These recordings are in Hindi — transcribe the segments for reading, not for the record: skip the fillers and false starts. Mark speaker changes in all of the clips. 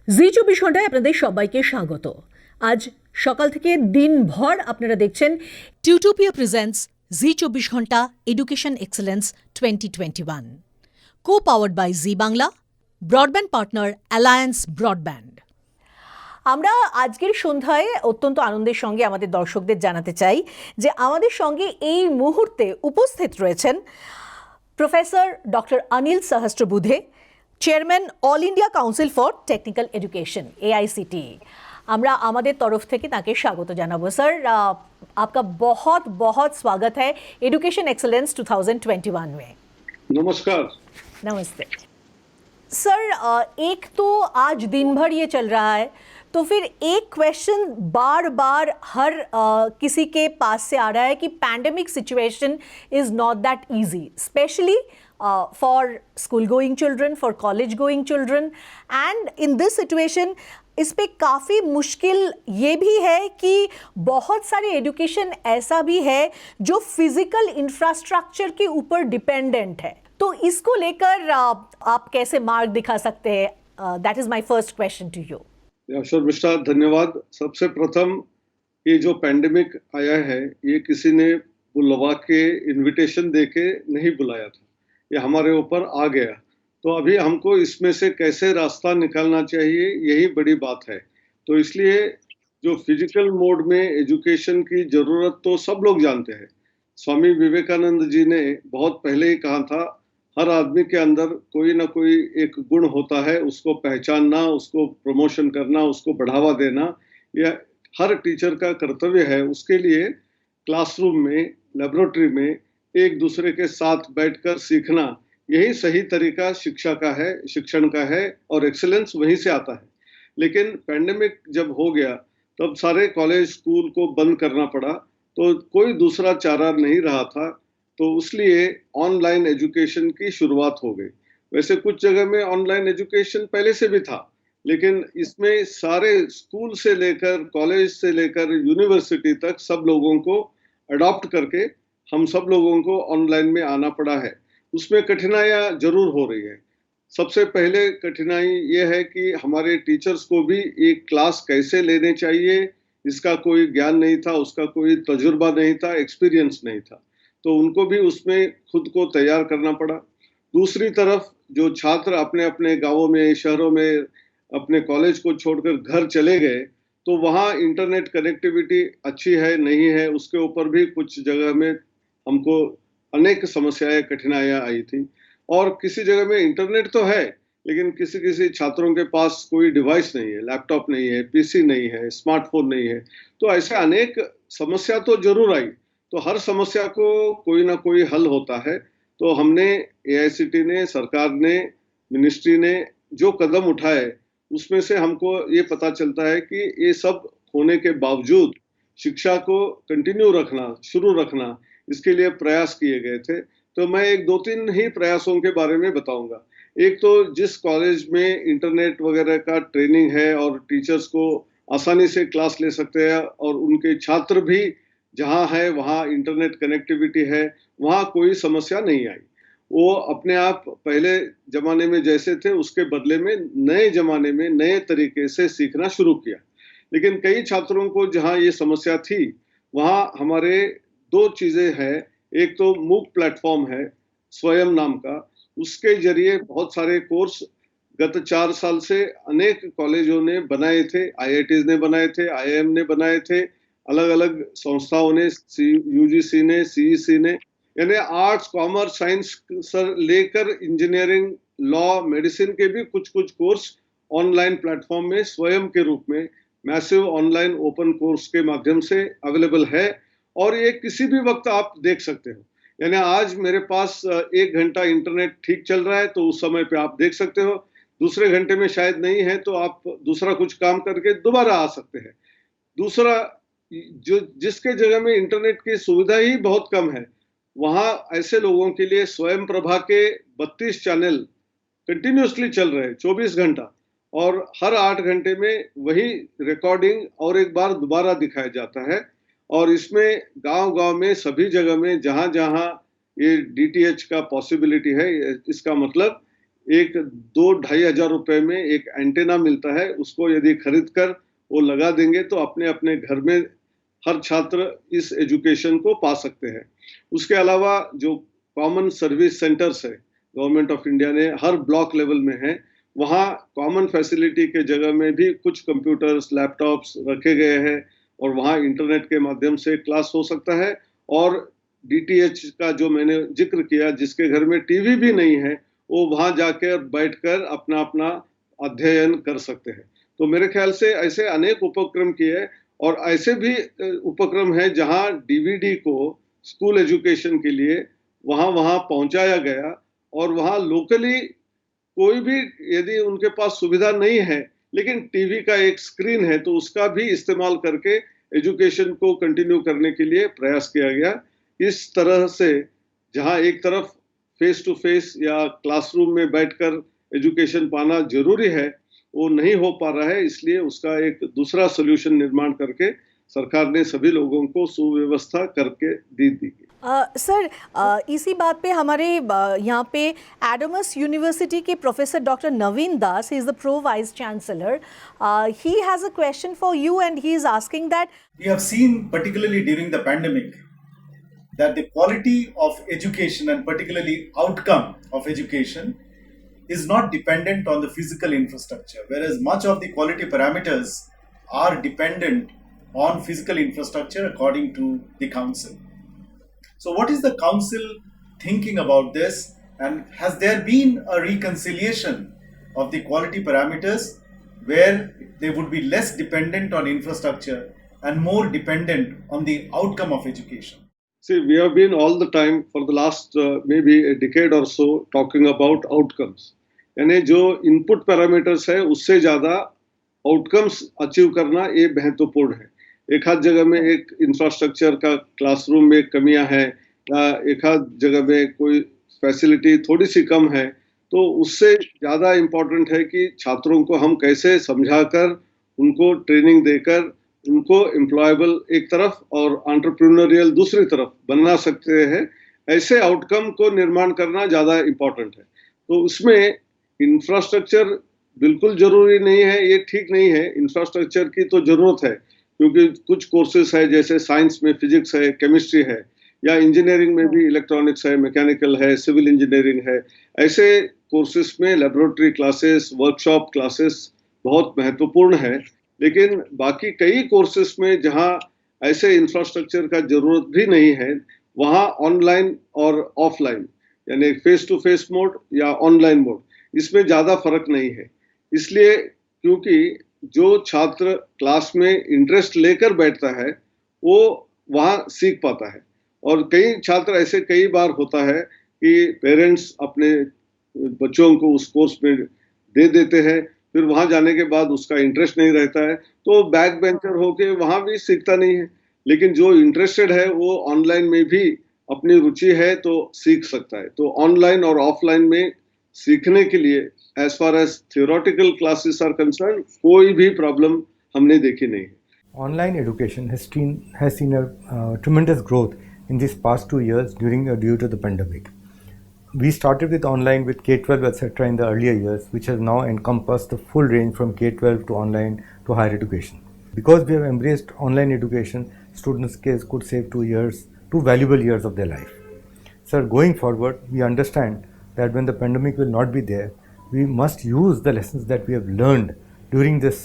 Speaker 1: জি 24 ঘন্টায় আপনাদের সবাইকে স্বাগত। আজ সকাল থেকে দিনভর আপনারা দেখছেন টিউটোপিয়া প্রেজেন্টস জি 24 ঘন্টা education excellence 2021, co-powered by G Bangla, broadband partner alliance broadband. আমরা আজকের সন্ধ্যায় অত্যন্ত আনন্দের সঙ্গে আমাদের দর্শকদের জানাতে চাই যে আমাদের সঙ্গে এই মুহূর্তে উপস্থিত রয়েছেন professor doctor Anil Sahasrabudhe, chairman All India Council for Technical Education AICTE। আমরা আমাদের तरफ থেকে তাকে স্বাগত জানাবো। স্যার, आपका बहुत बहुत स्वागत है एडुकेशन एक्सेलेंस 2021 में।
Speaker 2: नमस्कार।
Speaker 1: नमस्ते सर। एक तो आज दिन भर ये चल रहा है, तो फिर एक क्वेश्चन बार बार हर किसी के पास से आ रहा है कि pandemic situation is not that easy, specially for school going children, for college going children, and in this situation इस पे काफ़ी मुश्किल ये भी है कि बहुत सारे एजुकेशन ऐसा भी है जो फिजिकल इंफ्रास्ट्रक्चर के ऊपर डिपेंडेंट है, तो इसको लेकर आप कैसे मार्ग दिखा सकते हैं? That is my first question to you.
Speaker 2: Mishra, धन्यवाद। सबसे प्रथम, ये जो पैंडेमिक आया है ये किसी ने बुलवा के इनविटेशन दे के नहीं बुलाया था, ये हमारे ऊपर आ गया। तो अभी हमको इसमें से कैसे रास्ता निकालना चाहिए, यही बड़ी बात है। तो इसलिए जो फिजिकल मोड में एजुकेशन की जरूरत तो सब लोग जानते हैं। स्वामी विवेकानंद जी ने बहुत पहले ही कहा था, हर आदमी के अंदर कोई ना कोई एक गुण होता है, उसको पहचानना, उसको प्रमोशन करना, उसको बढ़ावा देना, यह हर टीचर का कर्तव्य है। उसके लिए क्लासरूम में, लेबोरेटरी में एक दूसरे के साथ बैठकर सीखना, यही सही तरीका शिक्षा का है, शिक्षण का है, और एक्सेलेंस वहीं से आता है। लेकिन पैंडेमिक जब हो गया तब सारे कॉलेज स्कूल को बंद करना पड़ा, तो कोई दूसरा चारा नहीं रहा था, तो इसलिए ऑनलाइन एजुकेशन की शुरुआत हो गई। वैसे कुछ जगह में ऑनलाइन एजुकेशन पहले से भी था, लेकिन इसमें सारे स्कूल से लेकर कॉलेज से लेकर यूनिवर्सिटी तक सब लोगों को अडॉप्ट करके हम सब लोगों को ऑनलाइन में आना पड़ा है। उसमें कठिनाइयाँ जरूर हो रही है। सबसे पहले कठिनाई ये है कि हमारे टीचर्स को भी एक क्लास कैसे लेने चाहिए इसका कोई ज्ञान नहीं था, उसका कोई तजुर्बा नहीं था, एक्सपीरियंस नहीं था, तो उनको भी उसमें खुद को तैयार करना पड़ा। दूसरी तरफ जो छात्र अपने अपने गाँवों में, शहरों में अपने कॉलेज को छोड़कर घर चले गए, तो वहाँ इंटरनेट कनेक्टिविटी अच्छी है नहीं है, उसके ऊपर भी कुछ जगह में हमको अनेक समस्याएं, कठिनाइयां आई थी। और किसी जगह में इंटरनेट तो है, लेकिन किसी किसी छात्रों के पास कोई डिवाइस नहीं है, लैपटॉप नहीं है, पीसी नहीं है, स्मार्टफोन नहीं है, तो ऐसे अनेक समस्या तो जरूर आई। तो हर समस्या को कोई ना कोई हल होता है। तो हमने AICTE ने, सरकार ने, मिनिस्ट्री ने जो कदम उठाए उसमें से हमको ये पता चलता है कि ये सब होने के बावजूद शिक्षा को कंटिन्यू रखना, शुरू रखना, इसके लिए प्रयास किए गए थे। तो मैं एक दो तीन ही प्रयासों के बारे में बताऊंगा। एक तो जिस कॉलेज में इंटरनेट वगैरह का ट्रेनिंग है और टीचर्स को आसानी से क्लास ले सकते हैं और उनके छात्र भी जहां है वहां इंटरनेट कनेक्टिविटी है, वहां कोई समस्या नहीं आई। वो अपने आप पहले जमाने में जैसे थे उसके बदले में नए जमाने में नए तरीके से सीखना शुरू किया। लेकिन कई छात्रों को जहां ये समस्या थी वहां हमारे दो चीजें हैं। एक तो मूक प्लेटफॉर्म है स्वयं नाम का, उसके जरिए बहुत सारे कोर्स गत 4 साल से अनेक कॉलेजों ने बनाए थे, IITs ने बनाए थे, IIM ने बनाए थे, अलग अलग संस्थाओं ने, UGC ने, CEC ने, यानी आर्ट्स, कॉमर्स, साइंस से लेकर इंजीनियरिंग, लॉ, मेडिसिन के भी कुछ कुछ कोर्स ऑनलाइन प्लेटफॉर्म में स्वयं के रूप में मैसिव ऑनलाइन ओपन कोर्स के माध्यम से अवेलेबल है, और ये किसी भी वक्त आप देख सकते हो। यानी आज मेरे पास 1 घंटा इंटरनेट ठीक चल रहा है तो उस समय पे आप देख सकते हो, दूसरे घंटे में शायद नहीं है तो आप दूसरा कुछ काम करके दोबारा आ सकते हैं। दूसरा, जो जिसके जगह में इंटरनेट की सुविधा ही बहुत कम है, वहां ऐसे लोगों के लिए स्वयं प्रभा के 32 चैनल कंटिन्यूसली चल रहे हैं 24 घंटा, और हर 8 घंटे में वही रिकॉर्डिंग और एक बार दोबारा दिखाया जाता है। और इसमें गांव-गांव में सभी जगह में जहां-जहां ये DTH का पॉसिबिलिटी है, इसका मतलब एक 2-2,500 रुपए में एक एंटेना मिलता है, उसको यदि खरीद कर वो लगा देंगे तो अपने अपने घर में हर छात्र इस एजुकेशन को पा सकते हैं। उसके अलावा जो कॉमन सर्विस सेंटर्स है, गवर्नमेंट ऑफ इंडिया ने हर ब्लॉक लेवल में है, वहाँ कॉमन फैसिलिटी के जगह में भी कुछ कंप्यूटर्स, लैपटॉप्स रखे गए हैं और वहाँ इंटरनेट के माध्यम से क्लास हो सकता है। और डीटीएच का जो मैंने जिक्र किया, जिसके घर में टीवी भी नहीं है, वो वहाँ जाकर बैठकर अपना अपना अध्ययन कर सकते हैं। तो मेरे ख्याल से ऐसे अनेक उपक्रम किए और ऐसे भी उपक्रम है जहाँ डीवीडी को स्कूल एजुकेशन के लिए वहाँ वहाँ पहुँचाया गया और वहाँ लोकली कोई भी यदि उनके पास सुविधा नहीं है लेकिन टीवी का एक स्क्रीन है तो उसका भी इस्तेमाल करके एजुकेशन को कंटिन्यू करने के लिए प्रयास किया गया। इस तरह से जहां एक तरफ फेस टू फेस या क्लासरूम में बैठकर एजुकेशन पाना जरूरी है, वो नहीं हो पा रहा है, इसलिए उसका एक दूसरा सॉल्यूशन निर्माण करके सरकार ने सभी लोगों को सुव्यवस्था करके दी।
Speaker 1: सर, इसी बात पे हमारे यहाँ पे एडमस यूनिवर्सिटी के professor doctor Naveen Das, he is the pro vice chancellor, he has a question for you and he is asking that
Speaker 3: We have seen, particularly during the pandemic, that the quality of education and particularly outcome of education is not dependent on the physical infrastructure, whereas much of the quality parameters are dependent on physical infrastructure according to the council. So what is the council thinking about this, and has there been a reconciliation of the quality parameters where they would be less dependent on infrastructure and more dependent on the outcome of education?
Speaker 2: See, we have been all the time for the last maybe a decade or so talking about outcomes. यानी जो इनपुट पैरामीटर्स है उससे ज्यादा आउटकम्स अचीव करना ये महत्वपूर्ण है। एक आध जगह में एक इंफ्रास्ट्रक्चर का क्लासरूम में कमियां हैं या एक आध जगह में कोई फैसिलिटी थोड़ी सी कम है, तो उससे ज़्यादा इम्पोर्टेंट है कि छात्रों को हम कैसे समझाकर उनको ट्रेनिंग देकर उनको एम्प्लॉयबल एक तरफ और एंटरप्रेन्योरियल दूसरी तरफ बना सकते हैं। ऐसे आउटकम को निर्माण करना ज़्यादा इम्पोर्टेंट है। तो उसमें इंफ्रास्ट्रक्चर बिल्कुल ज़रूरी नहीं है, ये ठीक नहीं है। इंफ्रास्ट्रक्चर की तो ज़रूरत है क्योंकि कुछ कोर्सेज है, जैसे साइंस में फिजिक्स है, केमिस्ट्री है, या इंजीनियरिंग में भी इलेक्ट्रॉनिक्स है, मैकेनिकल है, सिविल इंजीनियरिंग है। ऐसे कोर्सेज में लेबोरेटरी क्लासेस, वर्कशॉप क्लासेस बहुत महत्वपूर्ण है। लेकिन बाकी कई कोर्सेज में जहां ऐसे इंफ्रास्ट्रक्चर का जरूरत भी नहीं है, वहां ऑनलाइन और ऑफलाइन यानी फेस टू फेस मोड या ऑनलाइन मोड, इसमें ज़्यादा फर्क नहीं है। इसलिए क्योंकि जो छात्र क्लास में इंटरेस्ट लेकर बैठता है वो वहाँ सीख पाता है। और कई छात्र ऐसे कई बार होता है कि पेरेंट्स अपने बच्चों को उस कोर्स में दे देते हैं, फिर वहाँ जाने के बाद उसका इंटरेस्ट नहीं रहता है तो बैक बेंचर होके वहाँ भी सीखता नहीं है। लेकिन जो इंटरेस्टेड है वो ऑनलाइन में भी अपनी रुचि है तो सीख सकता है। तो ऑनलाइन और ऑफलाइन में सीखने के लिए as far as theoretical classes are concerned, कोई भी प्रॉब्लम हमने देखी नहीं है।
Speaker 4: Online education has seen a tremendous growth in these past 2 years due to the pandemic. We started with online with K-12 etc. in the earlier years, which has now encompassed the full range from K-12 to online to higher education. Because we have embraced online education, students could save 2 valuable years of their life. Sir, going forward, we understand that when the pandemic will not be there, we must use the lessons that we have learned during this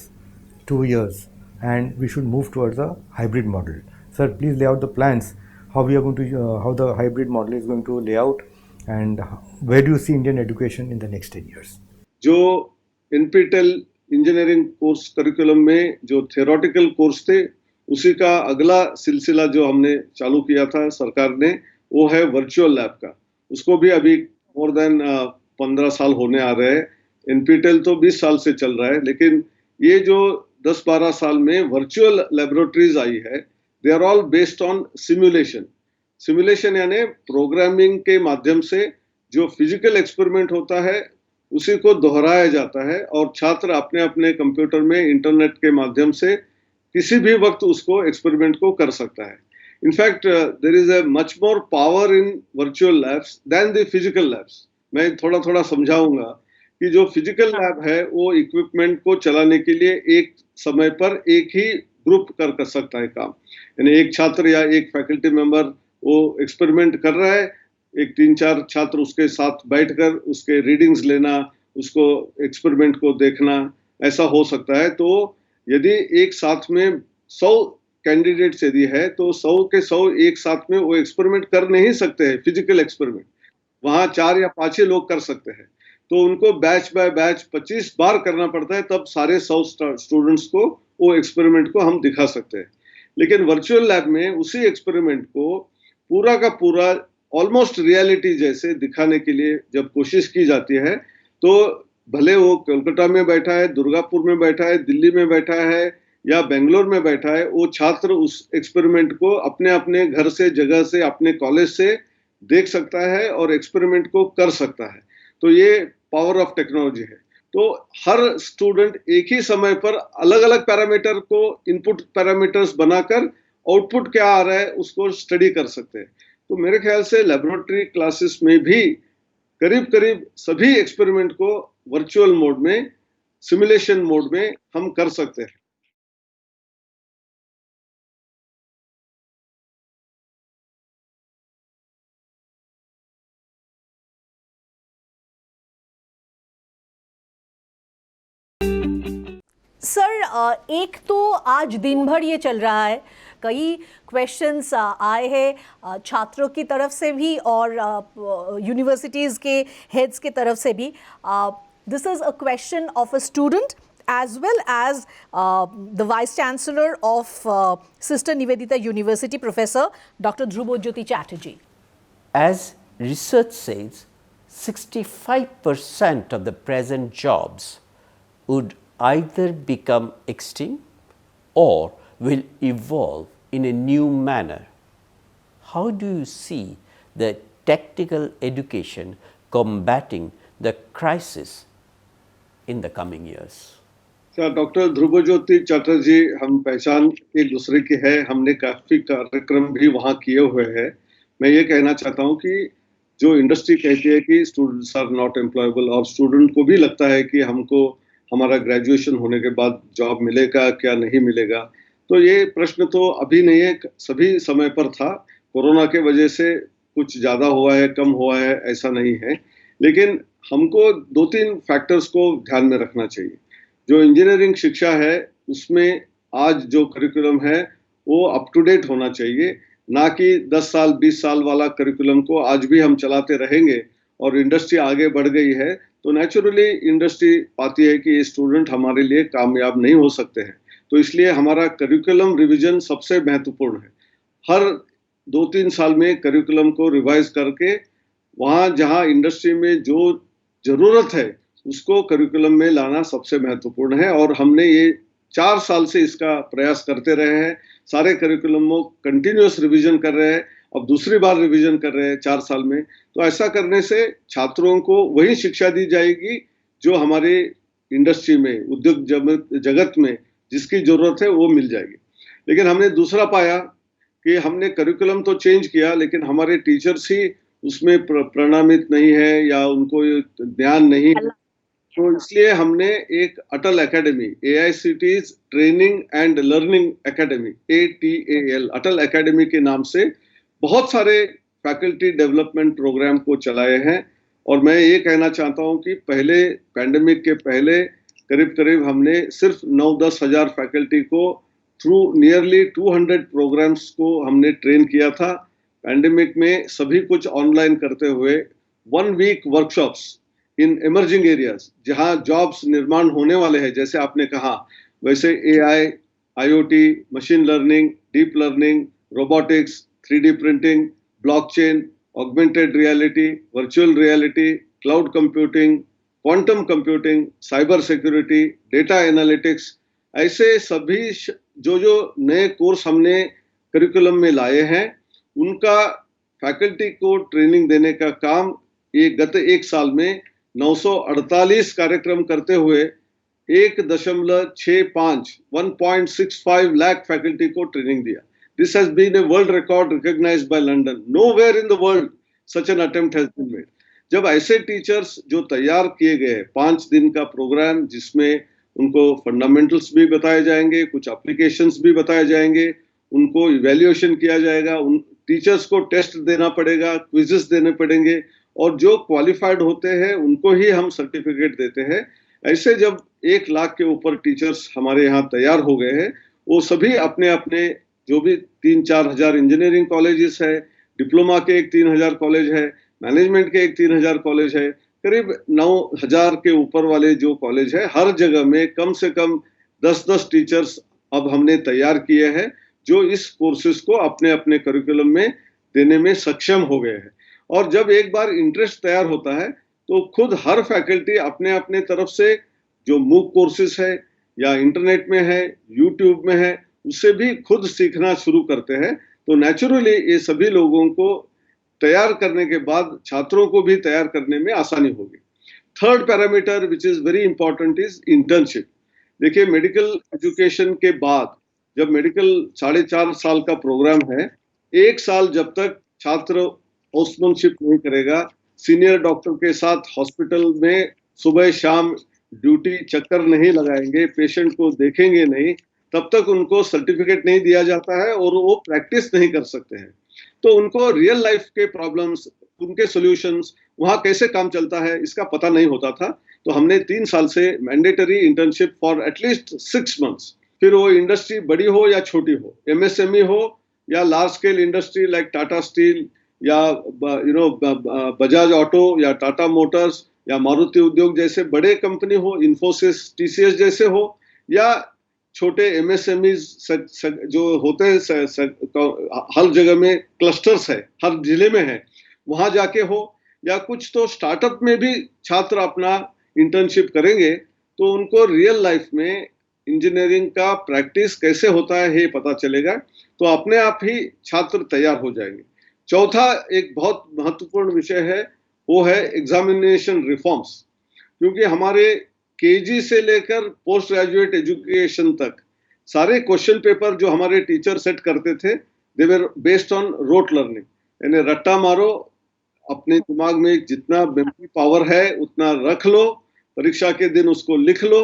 Speaker 4: 2 years, and we should move towards a hybrid model. Sir, please lay out the plans how we are going to how the hybrid model is going to lay out, and where do you see Indian education in the next 10 years?
Speaker 2: जो NPTEL इंजीनियरिंग कोर्स करिकुलम में जो थियोरेटिकल कोर्स थे उसी का अगला सिलसिला जो हमने चालू किया था सरकार ने, वो है वर्चुअल लैब का। उसको भी अभी मोर देन 15 साल होने आ रहे हैं। एनपीटेल तो 20 साल से चल रहा है, लेकिन ये जो 10-12 साल में वर्चुअल लेबोरेटरीज आई है, they are all based on simulation यानी प्रोग्रामिंग के माध्यम से जो फिजिकल एक्सपेरिमेंट होता है उसी को दोहराया जाता है और छात्र अपने अपने कंप्यूटर में इंटरनेट के माध्यम से किसी भी वक्त उसको एक्सपेरिमेंट को कर सकता है। In fact there is a much more power in virtual labs than the physical labs. मैं थोड़ा समझाऊंगा कि जो फिजिकल लैब है वो इक्विपमेंट को चलाने के लिए एक समय पर एक ही ग्रुप कर सकता है काम, यानी एक छात्र या एक फैकल्टी मेंबर वो एक्सपेरिमेंट कर रहा है, एक 3-4 छात्र उसके साथ बैठकर उसके रीडिंग्स लेना, उसको एक्सपेरिमेंट को देखना, ऐसा हो सकता है। तो यदि एक साथ में 100 कैंडिडेट्स यदि है तो 100 के 100 एक साथ में वो एक्सपेरिमेंट कर नहीं सकते हैं, फिजिकल एक्सपेरिमेंट वहां 4 या 5 ही लोग कर सकते हैं, तो उनको बैच बाय बैच 25 बार करना पड़ता है, तब सारे 100 स्टूडेंट्स को वो एक्सपेरिमेंट को हम दिखा सकते हैं। लेकिन वर्चुअल लैब में उसी एक्सपेरिमेंट को पूरा का पूरा ऑलमोस्ट रियलिटी जैसे दिखाने के लिए जब कोशिश की जाती है, तो भले वो कोलकाता में बैठा है, दुर्गापुर में बैठा है, दिल्ली में बैठा है या बेंगलोर में बैठा है, वो छात्र उस एक्सपेरिमेंट को अपने अपने घर से, जगह से, अपने कॉलेज से देख सकता है और एक्सपेरिमेंट को कर सकता है। तो ये पावर ऑफ टेक्नोलॉजी है। तो हर स्टूडेंट एक ही समय पर अलग अलग पैरामीटर को इनपुट पैरामीटर्स बनाकर आउटपुट क्या आ रहा है उसको स्टडी कर सकते हैं। तो मेरे ख्याल से लेबोरेटरी क्लासेस में भी करीब करीब सभी एक्सपेरिमेंट को वर्चुअल मोड में, सिमुलेशन मोड में हम कर सकते हैं।
Speaker 1: सर, एक तो आज दिन भर ये चल रहा है, कई क्वेश्चंस आए हैं छात्रों की तरफ से भी और यूनिवर्सिटीज़ के हेड्स के तरफ से भी। This is a question of a student as well as the Vice Chancellor of Sister Nivedita University, Professor Dr. Dhrubajyoti Chatterjee.
Speaker 5: As research says, 65% of the present jobs would either become extinct or will evolve in a new manner. How do you see the technical education combating the crisis in the coming years?
Speaker 2: Doctor Dhruvajyoti Chatterjee हम पहचान एक दूसरे की है, हमने काफी कार्यक्रम भी वहाँ किए हुए हैं। मैं ये कहना चाहता हूँ कि जो इंडस्ट्री कहती है कि स्टूडेंट्स आर नॉट एम्प्लॉयबल, और स्टूडेंट को भी लगता है कि हमको हमारा ग्रेजुएशन होने के बाद जॉब मिलेगा क्या नहीं मिलेगा, तो ये प्रश्न तो अभी नहीं है, सभी समय पर था। कोरोना के वजह से कुछ ज़्यादा हुआ है, कम हुआ है, ऐसा नहीं है। लेकिन हमको 2-3 फैक्टर्स को ध्यान में रखना चाहिए। जो इंजीनियरिंग शिक्षा है उसमें आज जो करिकुलम है वो अप टू डेट होना चाहिए, ना कि 10 साल 20 साल वाला करिकुलम को आज भी हम चलाते रहेंगे। और इंडस्ट्री आगे बढ़ गई है तो नेचुरली इंडस्ट्री पाती है कि ये स्टूडेंट हमारे लिए कामयाब नहीं हो सकते हैं, तो इसलिए हमारा करिकुलम रिवीजन सबसे महत्वपूर्ण है। हर 2-3 साल में करिकुलम को रिवाइज करके वहाँ जहाँ इंडस्ट्री में जो जरूरत है उसको करिकुलम में लाना सबसे महत्वपूर्ण है, और हमने ये 4 साल से इसका प्रयास करते रहे हैं। सारे करिकुलम को कंटिन्यूअस रिवीजन कर रहे हैं, अब दूसरी बार रिवीजन कर रहे हैं 4 साल में। तो ऐसा करने से छात्रों को वही शिक्षा दी जाएगी जो हमारे इंडस्ट्री में, उद्योग जगत में जिसकी जरूरत है वो मिल जाएगी। लेकिन हमने दूसरा पाया कि हमने करिकुलम तो चेंज किया लेकिन हमारे टीचर्स ही उसमें प्रणामित नहीं है या उनको ज्ञान नहीं है, तो इसलिए हमने एक Atal academy, AICT's training and learning academy, ATAL, Atal academy के नाम से बहुत सारे फैकल्टी डेवलपमेंट प्रोग्राम को चलाए हैं। और मैं ये कहना चाहता हूँ कि पहले पैंडेमिक के पहले करीब करीब हमने सिर्फ 9-10 हज़ार फैकल्टी को थ्रू नियरली 200 प्रोग्राम्स को हमने ट्रेन किया था। पैंडेमिक में सभी कुछ ऑनलाइन करते हुए 1 week workshops in emerging areas जहां जॉब्स निर्माण होने वाले हैं, जैसे आपने कहा वैसे AI, IoT, machine learning, deep learning, robotics, 3D printing, blockchain, augmented reality, virtual reality, cloud computing, quantum computing, cyber security, data analytics, ऐसे सभी जो नए कोर्स हमने करिकुलम में लाए हैं उनका फैकल्टी को ट्रेनिंग देने का काम ये गत 1 साल में 948 कार्यक्रम करते हुए 1.65 लाख फैकल्टी को ट्रेनिंग दिया। This has been a world record recognized by London. Nowhere in the world such an attempt has been made. जब ऐसे टीचर्स जो तैयार किए गए 5 दिन का प्रोग्राम जिसमें उनको फंडामेंटल्स भी बताए जाएंगे, कुछ एप्लीकेशंस भी बताए जाएंगे, उनको इवैल्यूएशन किया जाएगा, उन टीचर्स को टेस्ट देना पड़ेगा, क्विजेस देने पड़ेंगे और जो क्वालिफाइड होते हैं उनको ही हम सर्टिफिकेट देते हैं। ऐसे जब 1 लाख के ऊपर टीचर्स हमारे यहाँ तैयार हो गए हैं, वो सभी अपने अपने जो भी 3-4 हजार इंजीनियरिंग कॉलेजेस है, डिप्लोमा के एक 3,000 कॉलेज है, मैनेजमेंट के एक 3,000 कॉलेज है, करीब 9,000 के ऊपर वाले जो कॉलेज है, हर जगह में कम से कम 10-10 टीचर्स अब हमने तैयार किए हैं जो इस कोर्सेज को अपने अपने करिकुलम में देने में सक्षम हो गए हैं। और जब एक बार इंटरेस्ट तैयार होता है तो खुद हर फैकल्टी अपने अपने तरफ से जो मूक कोर्सेज है या इंटरनेट में है, यूट्यूब में है, उससे भी खुद सीखना शुरू करते हैं। तो नेचुरली ये सभी लोगों को तैयार करने के बाद छात्रों को भी तैयार करने में आसानी होगी। Third parameter which is very important is internship. देखिए, मेडिकल एजुकेशन के बाद जब मेडिकल 4.5 साल का प्रोग्राम है, 1 साल जब तक छात्र हाउसमैनशिप नहीं करेगा, सीनियर डॉक्टर के साथ हॉस्पिटल में सुबह शाम ड्यूटी चक्कर नहीं लगाएंगे, पेशेंट को देखेंगे नहीं, तब तक उनको सर्टिफिकेट नहीं दिया जाता है और वो प्रैक्टिस नहीं कर सकते हैं। तो उनको रियल लाइफ के प्रॉब्लम्स, उनके सॉल्यूशंस, वहाँ कैसे काम चलता है इसका पता नहीं होता था। तो हमने 3 साल से mandatory internship for at least 6 months, फिर वो इंडस्ट्री बड़ी हो या छोटी हो, एमएसएमई हो या large scale industry like Tata steel या बजाज ऑटो या टाटा मोटर्स या मारुति उद्योग जैसे बड़े कंपनी हो, इन्फोसिस, टीसीएस जैसे हो, या छोटे एमएसएमई जो होते हैं हर जगह में क्लस्टर्स है, हर जिले में है, वहां जाके हो, या कुछ तो स्टार्टअप में भी छात्र अपना इंटर्नशिप करेंगे तो उनको रियल लाइफ में इंजीनियरिंग का प्रैक्टिस कैसे होता है ये पता चलेगा। तो अपने आप ही छात्र तैयार हो जाएंगे। चौथा एक बहुत महत्वपूर्ण विषय है, वो है एग्जामिनेशन रिफॉर्म्स। क्योंकि हमारे केजी से लेकर पोस्ट ग्रेजुएट एजुकेशन तक सारे क्वेश्चन पेपर जो हमारे टीचर सेट करते थे, they were based on rote learning, यानी रट्टा मारो, अपने दिमाग में जितना मेमोरी पावर है उतना रख लो, परीक्षा के दिन उसको लिख लो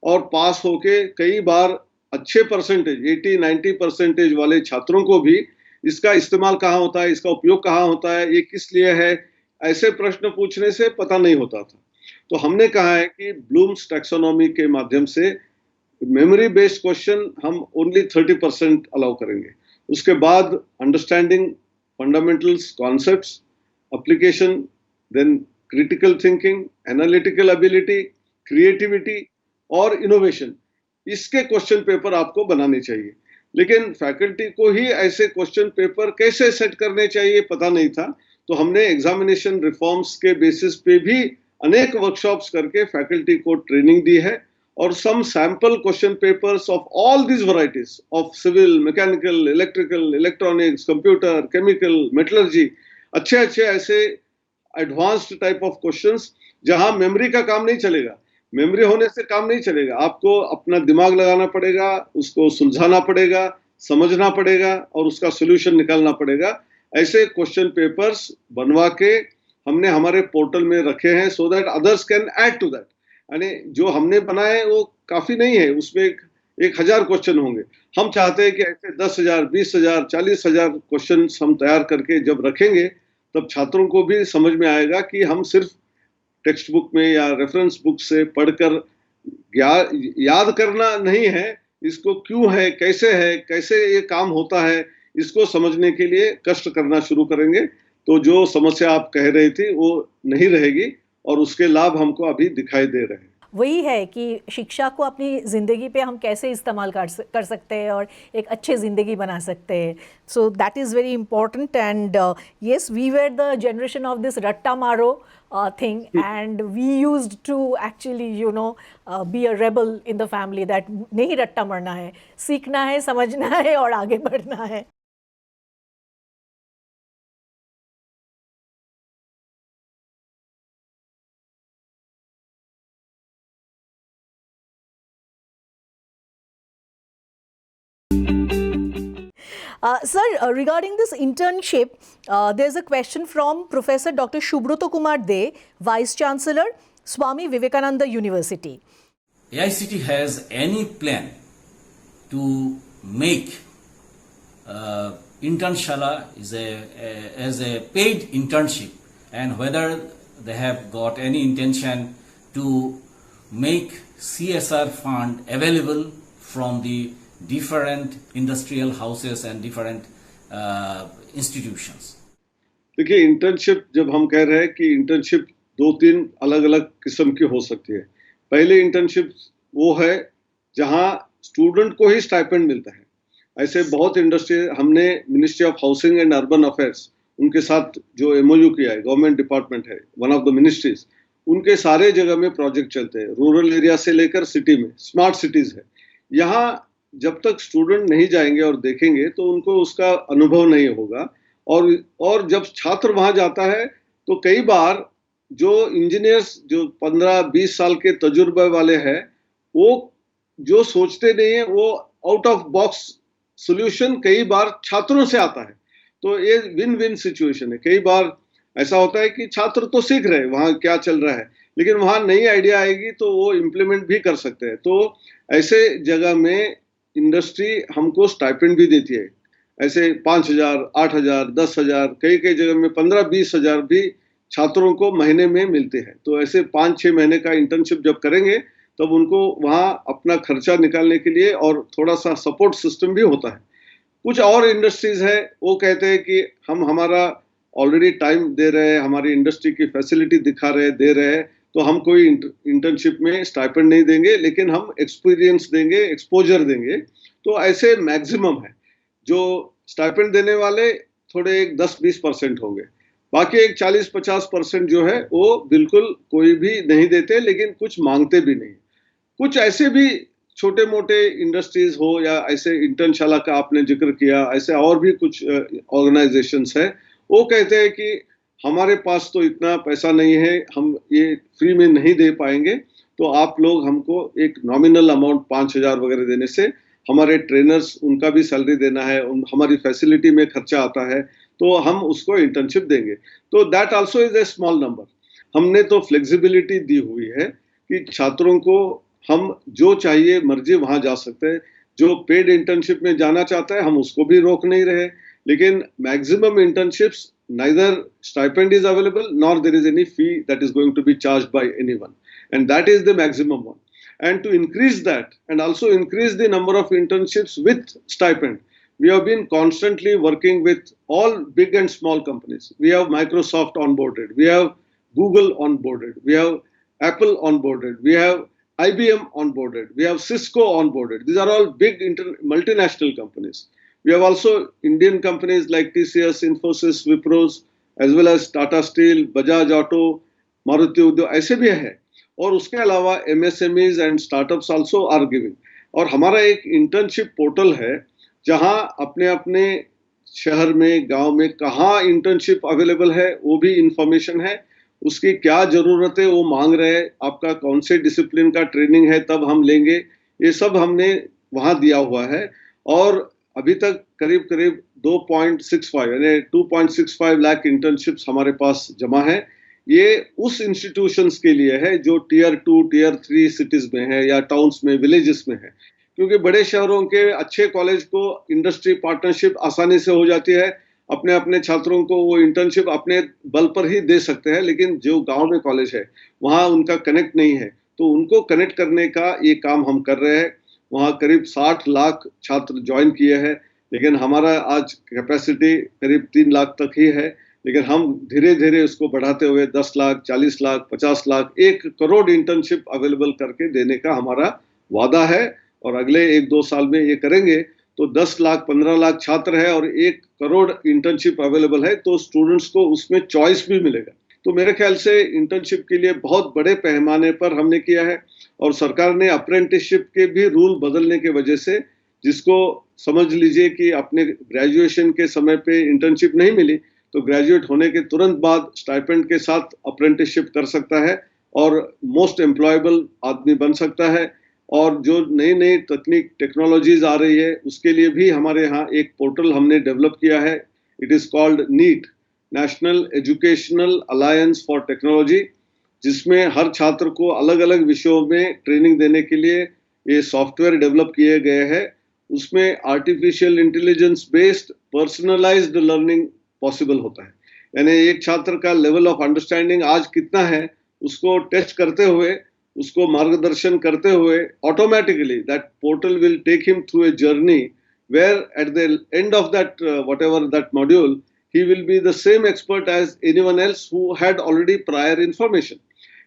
Speaker 2: और पास होके कई बार अच्छे परसेंटेज 80-90% वाले छात्रों को भी इसका इस्तेमाल कहाँ होता है, इसका उपयोग कहाँ होता है, ये किस लिए है, ऐसे प्रश्न पूछने से पता नहीं होता था। तो हमने कहा है कि ब्लूम्स टैक्सोनॉमी के माध्यम से मेमोरी बेस्ड क्वेश्चन हम ओनली 30% अलाउ करेंगे। उसके बाद understanding fundamentals, concepts, application, then critical thinking, analytical ability, creativity और इनोवेशन, इसके क्वेश्चन पेपर आपको बनाने चाहिए। लेकिन फैकल्टी को ही ऐसे क्वेश्चन पेपर कैसे सेट करने चाहिए पता नहीं था। तो हमने एग्जामिनेशन रिफॉर्म्स के बेसिस पे भी अनेक वर्कशॉप्स करके फैकल्टी को ट्रेनिंग दी है और some sample question papers of all this varieties of civil, mechanical, electrical, electronics, computer, chemical, metallurgy, अच्छे अच्छे ऐसे एडवांस्ड टाइप ऑफ क्वेश्चंस जहां मेमोरी का काम नहीं चलेगा। मेमोरी होने से काम नहीं चलेगा, आपको अपना दिमाग लगाना पड़ेगा, उसको सुलझाना पड़ेगा, समझना पड़ेगा और उसका सोल्यूशन निकालना पड़ेगा। ऐसे क्वेश्चन पेपर्स बनवा के हमने हमारे पोर्टल में रखे हैं so that others can add to that. यानी जो हमने बनाए वो काफी नहीं है, उसमें 1,000 क्वेश्चन होंगे। हम चाहते हैं कि ऐसे 10,000, 20,000, 40,000 क्वेश्चन हम तैयार करके जब रखेंगे तब छात्रों को भी समझ में आएगा कि हम सिर्फ टेक्स्ट बुक में या रेफरेंस बुक से पढ़कर याद करना नहीं है, इसको क्यों है, कैसे ये काम होता है, इसको समझने के लिए कष्ट करना शुरू करेंगे। तो जो समस्या आप कह रही थी वो नहीं रहेगी और उसके लाभ हमको अभी दिखाई दे रहे हैं।
Speaker 1: वही है कि शिक्षा को अपनी ज़िंदगी पे हम कैसे इस्तेमाल कर सकते हैं और एक अच्छी ज़िंदगी बना सकते हैं। So that is very important and yes, we were the generation of this रट्टा मारो thing, and we used to actually be a rebel in the family that नहीं रट्टा मरना है, सीखना है, समझना है और आगे बढ़ना है। Sir, regarding this internship, there's a question from Professor Dr. Shubroto Kumar De, Vice Chancellor, Swami Vivekananda University.
Speaker 6: AICT has any plan to make Internshala as a paid internship, and whether they have got any intention to make CSR fund available from the different industrial houses and different institutions.
Speaker 2: देखिए, इंटर्नशिप जब हम कह रहे हैं कि इंटर्नशिप 2-3 अलग अलग किस्म की हो सकती है। पहले इंटर्नशिप वो है जहां स्टूडेंट को ही स्टाइपेंड मिलता है। ऐसे बहुत इंडस्ट्री, हमने ministry of housing and urban affairs उनके साथ जो एमओयू किया है, गवर्नमेंट डिपार्टमेंट है, वन ऑफ द मिनिस्ट्रीज, उनके सारे जगह में प्रोजेक्ट चलते हैं, रूरल एरिया से लेकर सिटी में, स्मार्ट सिटीज है। यहाँ जब तक स्टूडेंट नहीं जाएंगे और देखेंगे तो उनको उसका अनुभव नहीं होगा। और जब छात्र वहां जाता है तो कई बार जो इंजीनियर्स जो 15-20 साल के तजुर्बे वाले हैं, वो जो सोचते नहीं है, वो आउट ऑफ बॉक्स सॉल्यूशन कई बार छात्रों से आता है। तो ये विन विन सिचुएशन है। कई बार ऐसा होता है कि छात्र तो सीख रहे हैं वहाँ क्या चल रहा है, लेकिन वहाँ नई आइडिया आएगी तो वो इम्प्लीमेंट भी कर सकते हैं। तो ऐसे जगह में इंडस्ट्री हमको स्टाइपेंड भी देती है। ऐसे 5,000, 8,000, 10,000, कई कई जगह में 15-20 हजार भी छात्रों को महीने में मिलते हैं। तो ऐसे 5-6 महीने का इंटर्नशिप जब करेंगे तब उनको वहाँ अपना खर्चा निकालने के लिए और थोड़ा सा सपोर्ट सिस्टम भी होता है। कुछ और इंडस्ट्रीज है, वो कहते हैं कि हम हमारा ऑलरेडी टाइम दे रहे हैं, हमारी इंडस्ट्री की फैसिलिटी दिखा रहे हैं, दे रहे हैं, तो हम कोई इंटर्नशिप में स्टाइपेंड नहीं देंगे, लेकिन हम एक्सपीरियंस देंगे, एक्सपोजर देंगे। तो ऐसे मैक्सिमम है। जो स्टाइपेंड देने वाले थोड़े एक 10-20% होंगे, बाकी एक 40-50% जो है वो बिल्कुल कोई भी नहीं देते, लेकिन कुछ मांगते भी नहीं। कुछ ऐसे भी छोटे मोटे इंडस्ट्रीज हो या ऐसे इंटर्नशाला का आपने जिक्र किया, ऐसे और भी कुछ ऑर्गेनाइजेशंस है, वो कहते हैं कि हमारे पास तो इतना पैसा नहीं है, हम ये फ्री में नहीं दे पाएंगे, तो आप लोग हमको एक नॉमिनल अमाउंट 5,000 वगैरह देने से, हमारे ट्रेनर्स उनका भी सैलरी देना है, हमारी फैसिलिटी में खर्चा आता है, तो हम उसको इंटर्नशिप देंगे। तो that also is a small number. हमने तो फ्लेक्सिबिलिटी दी हुई है कि छात्रों को हम जो चाहिए मर्जी वहां जा सकते हैं। जो पेड इंटर्नशिप में जाना चाहता है हम उसको भी रोक नहीं रहे, लेकिन maximum internships neither stipend is available nor there is any fee that is going to be charged by anyone, and that is the maximum one. And to increase that and also increase the number of internships with stipend, we have been constantly working with all big and small companies. We have Microsoft onboarded, we have Google onboarded, we have Apple onboarded, we have IBM onboarded, we have Cisco onboarded. These are all big multinational companies. We have also Indian companies like TCS, Infosys, Wipros, as well as Tata Steel, Bajaj Auto, Maruti Udyog, ऐसे भी है। और उसके अलावा MSMEs and startups also are giving. और हमारा एक इंटर्नशिप पोर्टल है जहां अपने अपने शहर में, गांव में कहाँ इंटर्नशिप अवेलेबल है वो भी इंफॉर्मेशन है, उसकी क्या जरूरत है वो मांग रहे हैं, आपका कौन से डिसिप्लिन का ट्रेनिंग है तब हम लेंगे, ये सब हमने वहां दिया हुआ है। और अभी तक करीब करीब 2.65 यानी 2.65 लाख इंटर्नशिप्स हमारे पास जमा है। ये उस इंस्टीट्यूशंस के लिए है जो टियर 2, टियर 3 सिटीज में है या टाउन्स में, विलेजेस में है, क्योंकि बड़े शहरों के अच्छे कॉलेज को इंडस्ट्री पार्टनरशिप आसानी से हो जाती है, अपने अपने छात्रों को वो इंटर्नशिप अपने बल पर ही दे सकते हैं। लेकिन जो गांव में कॉलेज है वहाँ उनका कनेक्ट नहीं है, तो उनको कनेक्ट करने का ये काम हम कर रहे हैं। वहाँ करीब 60 लाख छात्र ज्वाइन किए हैं, लेकिन हमारा आज कैपेसिटी करीब 3 लाख तक ही है, लेकिन हम धीरे धीरे उसको बढ़ाते हुए 10 लाख, 40 लाख, 50 लाख, 1 करोड़ इंटर्नशिप अवेलेबल करके देने का हमारा वादा है। और अगले 1-2 साल में ये करेंगे तो 10 लाख, 15 लाख छात्र है और 1 करोड़ इंटर्नशिप अवेलेबल है, तो स्टूडेंट्स को उसमें चॉइस भी मिलेगा। तो मेरे ख्याल से इंटर्नशिप के लिए बहुत बड़े पैमाने पर हमने किया है। और सरकार ने अप्रेंटिसशिप के भी रूल बदलने के वजह से, जिसको समझ लीजिए कि अपने ग्रेजुएशन के समय पे इंटर्नशिप नहीं मिली तो ग्रेजुएट होने के तुरंत बाद स्टाइपेंड के साथ अप्रेंटिसशिप कर सकता है और मोस्ट एम्प्लॉयबल आदमी बन सकता है। और जो नई नई टेक्नोलॉजीज आ रही है उसके लिए भी हमारे यहाँ एक पोर्टल हमने डेवलप किया है. It is called NEAT, national educational alliance for technology, जिसमें हर छात्र को अलग अलग विषयों में ट्रेनिंग देने के लिए ये सॉफ्टवेयर डेवलप किए गए हैं. उसमें artificial intelligence based personalised learning possible होता है. यानी एक छात्र का लेवल ऑफ अंडरस्टैंडिंग आज कितना है उसको टेस्ट करते हुए, उसको मार्गदर्शन करते हुए, automatically that portal will take him through a journey where at the end of that whatever that module, he will be the same expert as anyone else who had already prior information.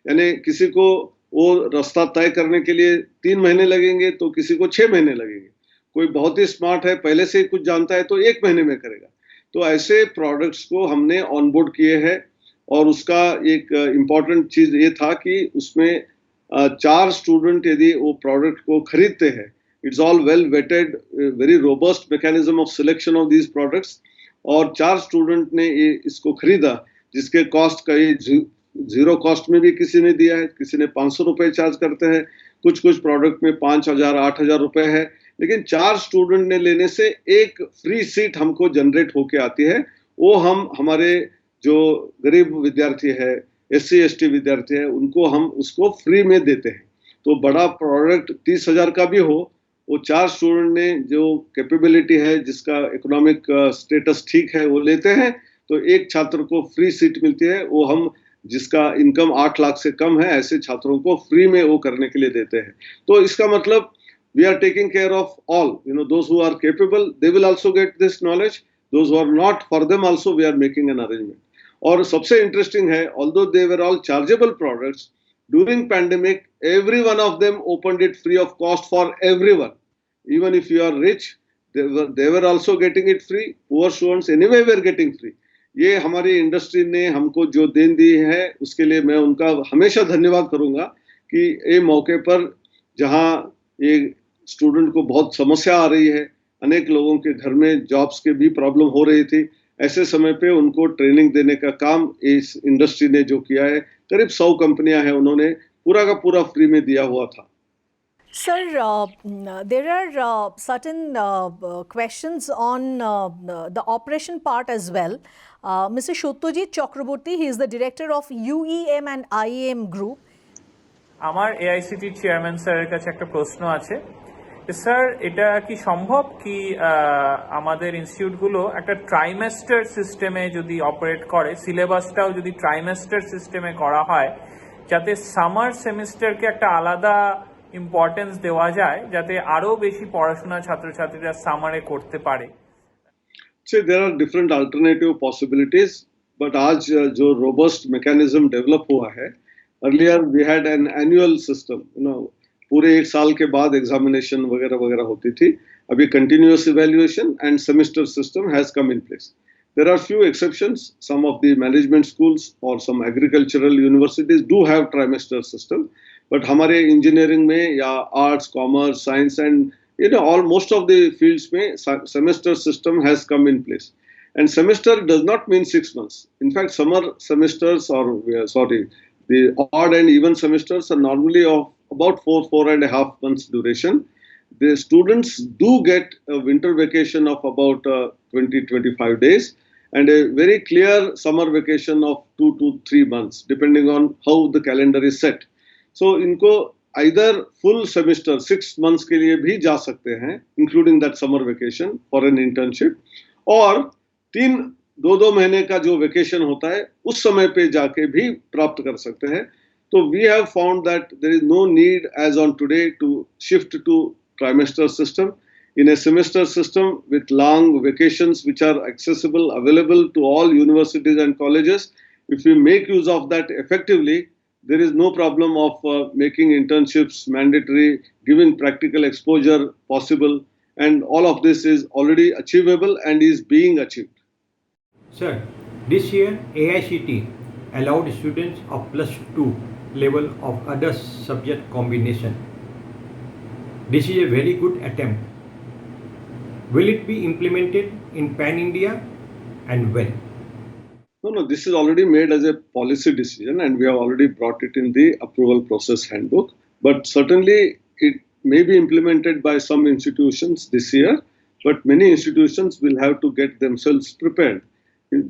Speaker 2: यानी किसी को वो रास्ता तय करने के लिए 3 महीने लगेंगे तो किसी को 6 महीने लगेंगे. कोई बहुत ही स्मार्ट है, पहले से कुछ जानता है तो 1 महीने में करेगा. तो ऐसे प्रोडक्ट्स को हमने ऑनबोर्ड किए हैं. और उसका एक इम्पॉर्टेंट चीज ये था कि उसमें 4 स्टूडेंट यदि वो प्रोडक्ट को खरीदते हैं, it's all well vetted, very robust mechanism of selection of these products. और 4 स्टूडेंट ने ये इसको खरीदा, जिसके कॉस्ट कई जीरो कॉस्ट में भी किसी ने दिया है, किसी ने 500 रुपए चार्ज करते हैं, कुछ प्रोडक्ट में 5,000 8,000 रुपए है. लेकिन 4 स्टूडेंट ने लेने से एक फ्री सीट हमको जनरेट होके आती है. वो हम हमारे जो गरीब विद्यार्थी है, SC ST विद्यार्थी है, उनको हम उसको फ्री में देते हैं. तो बड़ा प्रोडक्ट 30,000 का भी हो, वो 4 स्टूडेंट ने जो कैपेबिलिटी है, जिसका इकोनॉमिक स्टेटस ठीक है, वो लेते हैं. तो एक छात्र को फ्री सीट मिलती है. वो हम जिसका इनकम 8 लाख से कम है, ऐसे छात्रों को फ्री में वो करने के लिए देते हैं. तो इसका मतलब we are taking care of all, those who are capable, they will also get this knowledge. Those who are not, for them also we are making an arrangement. और सबसे इंटरेस्टिंग है, although they were all chargeable products, during pandemic, every one of them opened it free of cost for everyone. Even if you are rich, they were also getting it free. Poor students anyway were getting free. ये हमारी इंडस्ट्री ने हमको जो देन दी है, उसके लिए मैं उनका हमेशा धन्यवाद करूंगा कि ये मौके पर जहां ये स्टूडेंट को बहुत समस्या आ रही है, अनेक लोगों के घर में जॉब्स के भी प्रॉब्लम हो रही थी, ऐसे समय पे उनको ट्रेनिंग देने का काम इस इंडस्ट्री ने जो किया है, करीब 100 कंपनियां हैं, उन्होंने पूरा का पूरा फ्री में दिया हुआ था.
Speaker 1: Sir, there are certain questions on the operation part as well. Mr. Shotyajit Chakraborty, he is the director of UEM and IEM Group.
Speaker 7: আমার এআইসিটি চেয়ারম্যান স্যারের কাছে একটা প্রশ্ন আছে. স্যার, এটা কি সম্ভব কি আমাদের ইনস্টিটিউটগুলো একটা ট্রাইমেস্টার সিস্টেমে যদি অপারেট করে, সিলেবাসটাও যদি ট্রাইমেস্টার সিস্টেমে করা হয়, যাতে সামার সেমিস্টারকে একটা আলাদা ইম্পর্টেন্স দেওয়া যায়, যাতে আরো বেশি পড়াশোনা ছাত্রছাত্রীরা সামারে করতে পারে?
Speaker 2: there are different alternative possibilities, but आज जो robust mechanism develop हुआ है, earlier we had an annual system, पूरे 1 साल के बाद एग्जामिनेशन वगैरह वगैरह होती थी. अभी continuous evaluation and semester system has come in place. There are few exceptions. Some of the management schools और some agricultural universities do have trimester system, but हमारे इंजीनियरिंग में या arts, commerce, science and all most of the fields में semester system has come in place. And semester does not mean 6 months. In fact, summer semesters the odd and even semesters are normally of about 4.5 months duration. The students do get a winter vacation of about 20-25 days and a very clear summer vacation of 2 to 3 months, depending on how the calendar is set. So, इनको either full semester 6 months के लिए भी जा सकते हैं, including that summer vacation for an internship, और 2 महीने का जो वेकेशन होता है उस समय पे जाके भी प्राप्त कर सकते हैं. तो we have found that there is no need as on today to shift to trimester system. In a semester system with long vacations which are accessible, available to all universities and colleges, if you make use of that effectively, there is no problem of making internships mandatory, giving practical exposure possible, and all of this is already achievable and is being achieved.
Speaker 8: Sir, this year AICT allowed students of +2 level of other subject combination. This is a very good attempt. Will it be implemented in Pan India and when?
Speaker 2: No, this is already made as a policy decision and we have already brought it in the approval process handbook. But certainly may be implemented by some institutions this year, but many institutions will have to get themselves prepared.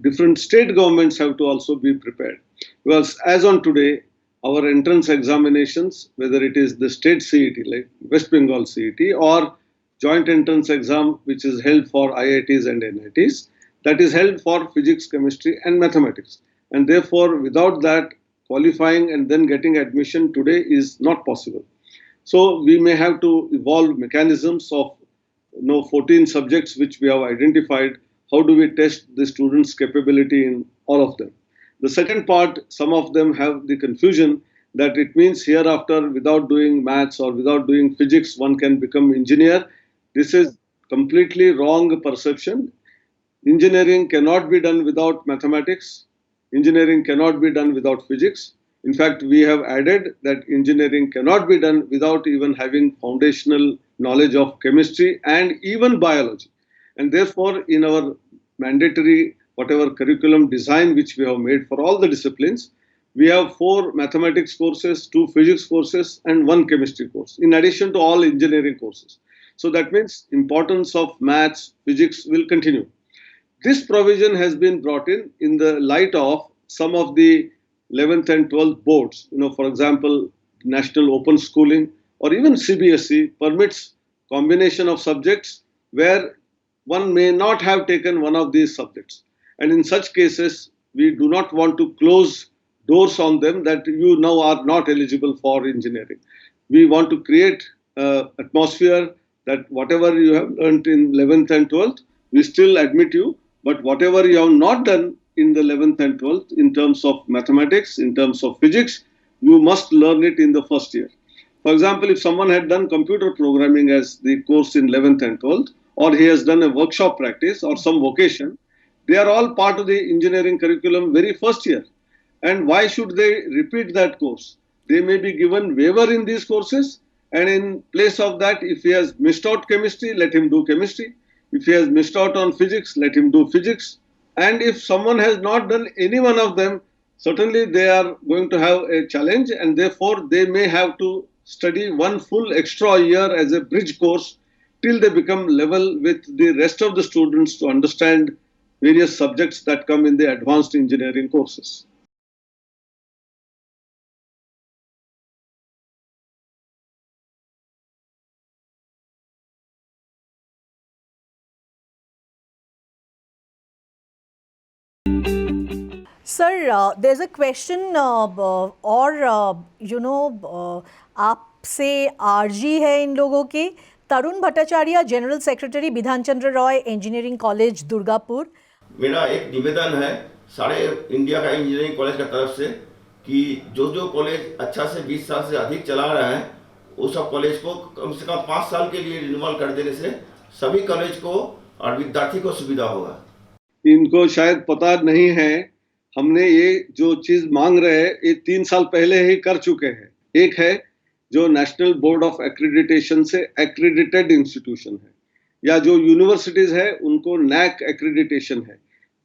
Speaker 2: Different state governments have to also be prepared. Because as on today, our entrance examinations, whether it is the state CET like West Bengal CET or joint entrance exam which is held for IITs and NITs, that is held for physics, chemistry and mathematics. And therefore, without that, qualifying and then getting admission today is not possible. So we may have to evolve mechanisms of 14 subjects which we have identified. How do we test the students' capability in all of them? The second part, some of them have the confusion that it means hereafter without doing maths or without doing physics, one can become engineer. This is completely wrong perception. Engineering cannot be done without mathematics. Engineering cannot be done without physics. In fact, we have added that engineering cannot be done without even having foundational knowledge of chemistry and even biology. And therefore, in our mandatory whatever curriculum design which we have made for all the disciplines, we have 4 mathematics courses, 2 physics courses and 1 chemistry course, in addition to all engineering courses. So that means importance of maths, physics will continue. This provision has been brought in the light of some of the 11th and 12th boards. For example, National Open Schooling or even CBSE permits combination of subjects where one may not have taken one of these subjects. And in such cases, we do not want to close doors on them that you now are not eligible for engineering. We want to create an atmosphere that whatever you have learned in 11th and 12th, we still admit you, but whatever you have not done in the 11th and 12th in terms of mathematics, in terms of physics, you must learn it in the first year. For example, if someone had done computer programming as the course in 11th and 12th, or he has done a workshop practice or some vocation, they are all part of the engineering curriculum very first year. And why should they repeat that course? They may be given waiver in these courses, and in place of that, if he has missed out chemistry, let him do chemistry. If he has missed out on physics, let him do physics. And if someone has not done any one of them, certainly they are going to have a challenge, and therefore they may have to study 1 full extra year as a bridge course till they become level with the rest of the students to understand various subjects that come in the advanced engineering courses.
Speaker 1: Sir, there's a question आपसे आरजी है इन लोगों के तरुण Bhattacharya, general secretary Bidhan Chandra Roy engineering college Durgapur.
Speaker 9: मेरा एक निवेदन है सारे इंडिया का इंजीनियरिंग कॉलेज का तरफ से कि जो कॉलेज अच्छा से 20 साल से अधिक चला रहा है वो सब कॉलेज को कम से कम 5 साल के लिए रिन्यूअल कर देने से सभी कॉलेज को और विद्यार्थी को सुविधा होगा।
Speaker 2: इनको शायद पता नहीं है, हमने ये जो चीज मांग रहे हैं ये 3 साल पहले ही कर चुके हैं। एक है जो नेशनल बोर्ड ऑफ एक्रेडिटेशन से एक्रेडिटेड इंस्टीट्यूशन है, या जो यूनिवर्सिटीज है उनको नैक एक्रेडिटेशन है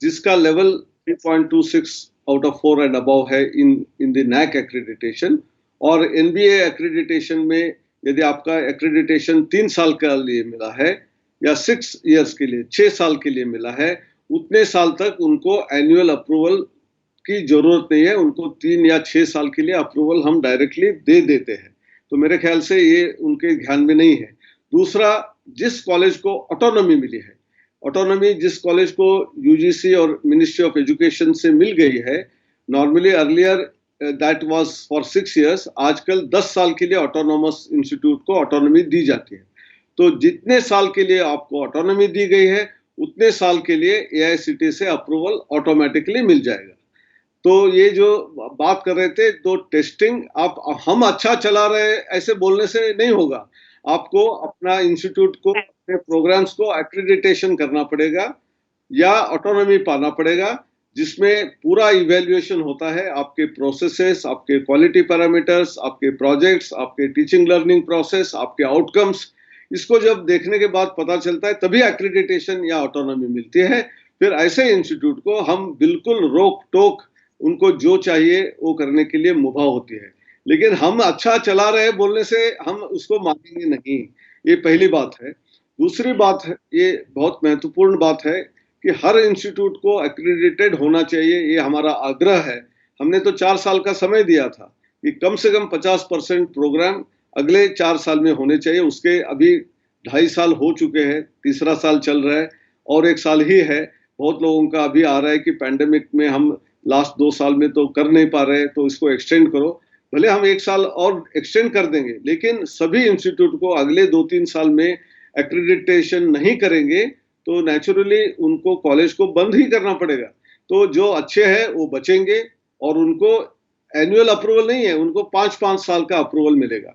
Speaker 2: जिसका level 3.26 out of 4 and above है इन द नैक एक्रेडिटेशन। और एनबीए एक्रेडिटेशन में यदि आपका एक्रेडिटेशन 3 साल के लिए मिला है या 6 इयर्स के लिए 6 साल के लिए मिला है, उतने साल तक उनको एनुअल अप्रूवल की जरूरत नहीं है, उनको 3 या 6 साल के लिए अप्रूवल हम डायरेक्टली दे देते हैं। तो मेरे ख्याल से ये उनके ध्यान में नहीं है। दूसरा, जिस कॉलेज को ऑटोनॉमी मिली है, ऑटोनॉमी जिस कॉलेज को यूजीसी और मिनिस्ट्री ऑफ एजुकेशन से मिल गई है, normally earlier that was for 6 years, आजकल 10 साल के लिए ऑटोनॉमस इंस्टीट्यूट को ऑटोनॉमी दी जाती है। तो जितने साल के लिए आपको ऑटोनॉमी दी गई है उतने साल के लिए एआईसीटी से अप्रूवल ऑटोमेटिकली मिल जाएगा। तो ये जो बात कर रहे थे, तो टेस्टिंग हम अच्छा चला रहे ऐसे बोलने से नहीं होगा। आपको अपना इंस्टीट्यूट को, अपने प्रोग्राम्स को एक्रेडिटेशन करना पड़ेगा या ऑटोनॉमी पाना पड़ेगा, जिसमें पूरा इवैल्यूएशन होता है, आपके प्रोसेसेस, आपके क्वालिटी पैरामीटर्स, आपके प्रोजेक्ट्स, आपके टीचिंग लर्निंग प्रोसेस, आपके आउटकम्स। इसको जब देखने के बाद पता चलता है तभी एक्रेडिटेशन या ऑटोनॉमी मिलती है। फिर ऐसे इंस्टीट्यूट को हम बिल्कुल रोक टोक उनको जो चाहिए वो करने के लिए मुभा होती है। लेकिन हम अच्छा चला रहे हैं बोलने से हम उसको मानेंगे नहीं। ये पहली बात है। दूसरी बात है, ये बहुत महत्वपूर्ण बात है कि हर इंस्टीट्यूट को एक्रेडिटेड होना चाहिए, ये हमारा आग्रह है। हमने तो 4 साल का समय दिया था कि कम से कम 50% प्रोग्राम अगले 4 साल में होने चाहिए। उसके अभी 2.5 साल हो चुके हैं, तीसरा साल चल रहा है और 1 साल ही है। बहुत लोगों का अभी आ रहा है कि पैंडेमिक में हम लास्ट 2 साल में तो कर नहीं पा रहे, तो इसको एक्सटेंड करो। भले हम 1 साल और एक्सटेंड कर देंगे, लेकिन सभी इंस्टीट्यूट को अगले 2-3 साल में एक्रेडिटेशन नहीं करेंगे तो नेचुरली उनको कॉलेज को बंद ही करना पड़ेगा। तो जो अच्छे हैं वो बचेंगे और उनको एनुअल अप्रूवल नहीं है, उनको 5-5 साल का अप्रूवल मिलेगा।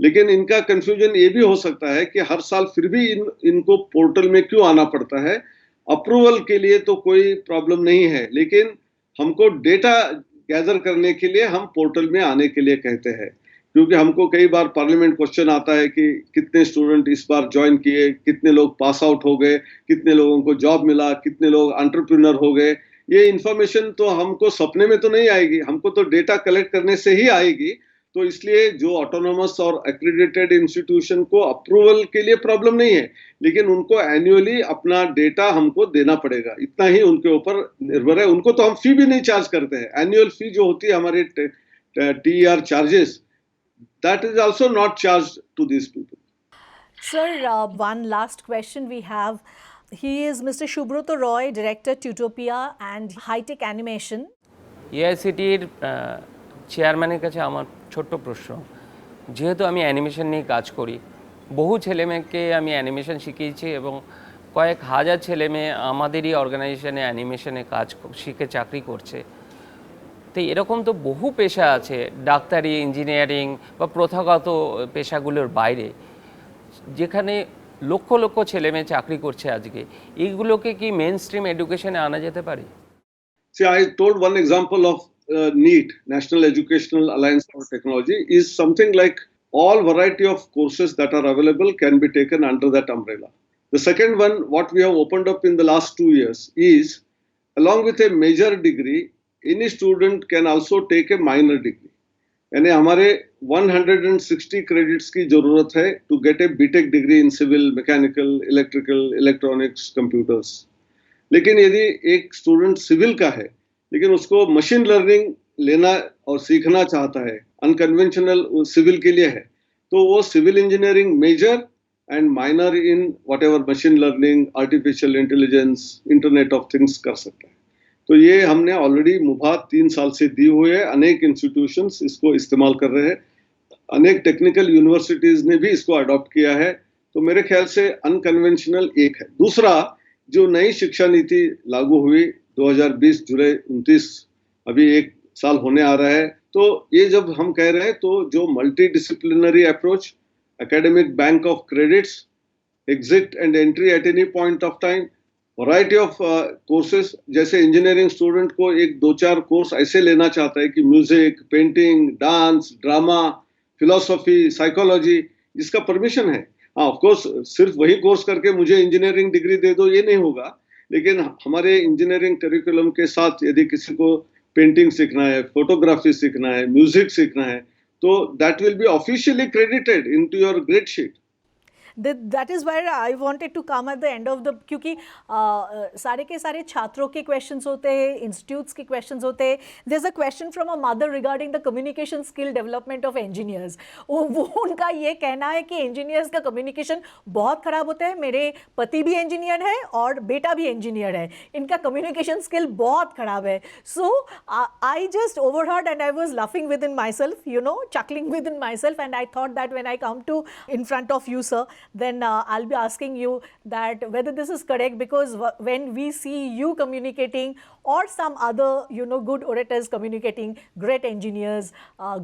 Speaker 2: लेकिन इनका कंफ्यूजन ये भी हो सकता है कि हर साल फिर भी इनको पोर्टल में क्यों आना पड़ता है। अप्रूवल के लिए तो कोई प्रॉब्लम नहीं है, लेकिन हमको डेटा गैदर करने के लिए हम पोर्टल में आने के लिए कहते हैं, क्योंकि हमको कई बार पार्लियामेंट क्वेश्चन आता है कि कितने स्टूडेंट इस बार ज्वाइन किए, कितने लोग पास आउट हो गए, कितने लोगों को जॉब मिला, कितने लोग एंटरप्रेन्योर हो गए। ये इन्फॉर्मेशन तो हमको सपने में तो नहीं आएगी, हमको तो डेटा कलेक्ट करने से ही आएगी। तो इसलिए जो ऑटोनोमस और एक्रेडिटेड इंस्टीट्यूशन को अप्रूवल के लिए प्रॉब्लम नहीं है, लेकिन उनको एनुअली अपना डेटा हमको देना पड़ेगा, इतना ही उनके ऊपर निर्भर है। उनको तो हम फी भी नहीं चार्ज करते हैं। एनुअल फी जो होती है हमारे TER charges, that is also not charged to these people.
Speaker 1: Sir, one last question we have. He is Mr. Shubroto Roy, Director, Tutopia and High-Tech Animation.
Speaker 10: এআইসিটির চেয়ারম্যানের কাছে আমার ছোট্ট প্রশ্ন, যেহেতু আমি অ্যানিমেশন নিয়ে কাজ করি, বহু ছেলেমেয়েকে আমি অ্যানিমেশন শিখিয়েছি এবং কয়েক হাজার ছেলেমেয়ে আমাদেরই অর্গানাইজেশনে অ্যানিমেশনে কাজ শিখে চাকরি করছে। তো এরকম তো বহু পেশা আছে, ডাক্তারি, ইঞ্জিনিয়ারিং বা প্রথাগত পেশাগুলোর বাইরে, যেখানে লক্ষ লক্ষ ছেলেমেয়ে চাকরি করছে আজকে। এইগুলোকে কি মেন স্ট্রিম এডুকেশনে আনা যেতে পারে?
Speaker 2: See, I told one example of NEET, National Educational Alliance for Technology, is something like all variety of courses that are available can be taken under that umbrella. The second one, what we have opened up in the last 2 years is, along with a major degree, any student can also take a minor degree. यानी हमारे 160 क्रेडिट्स की जरूरत है to get a BTech degree in civil, mechanical, electrical, electronics, computers. लेकिन यदि एक स्टूडेंट सिविल का है लेकिन उसको मशीन लर्निंग लेना और सीखना चाहता है, अनकन्वेंशनल सिविल के लिए है, तो वो civil engineering major and minor in whatever machine learning, artificial intelligence, internet of things कर सकता है। तो ये हमने ऑलरेडी मुभात 3 साल से दी हुई है। अनेक इंस्टीट्यूशंस इसको इस्तेमाल कर रहे हैं, अनेक टेक्निकल यूनिवर्सिटीज ने भी इसको अडॉप्ट किया है। तो मेरे ख्याल से अनकन्वेंशनल एक है। दूसरा, जो नई शिक्षा नीति लागू हुई 2020 जुलाई 29, अभी 1 साल होने आ रहा है, तो ये जब हम कह रहे हैं तो जो multi disciplinary approach, academic bank of credits, exit and entry at any point of time, variety of courses, जैसे इंजीनियरिंग स्टूडेंट को 1-2-4 कोर्स ऐसे लेना चाहता है कि music, painting, dance, drama, philosophy, psychology, जिसका परमिशन है। हाँ, ऑफ कोर्स सिर्फ वही कोर्स करके मुझे इंजीनियरिंग डिग्री दे दो, ये नहीं होगा। लेकिन हमारे इंजीनियरिंग करिकुलम के साथ यदि किसी को पेंटिंग सीखना है, फोटोग्राफी सीखना है, म्यूजिक सीखना है, तो that will be officially credited into your grade sheet.
Speaker 1: That is where I wanted to come at the end of the, क्योंकि सारे के सारे छात्रों के क्वेश्चंस होते हैं, इंस्टीट्यूट्स के क्वेश्चंस होते हैं। There is a question from a mother regarding the communication skill development of engineers. वो उनका ये कहना है कि इंजीनियर्स का कम्युनिकेशन बहुत ख़राब होता है। मेरे पति भी इंजीनियर है और बेटा भी इंजीनियर है, इनका कम्युनिकेशन स्किल बहुत ख़राब है। So I just overheard and I was laughing within myself, you know, chuckling within myself, and I thought that when I come to in front of you, sir, then I'll be asking you that whether this is correct, because when we see you communicating or some other, you know, good orators communicating, great engineers,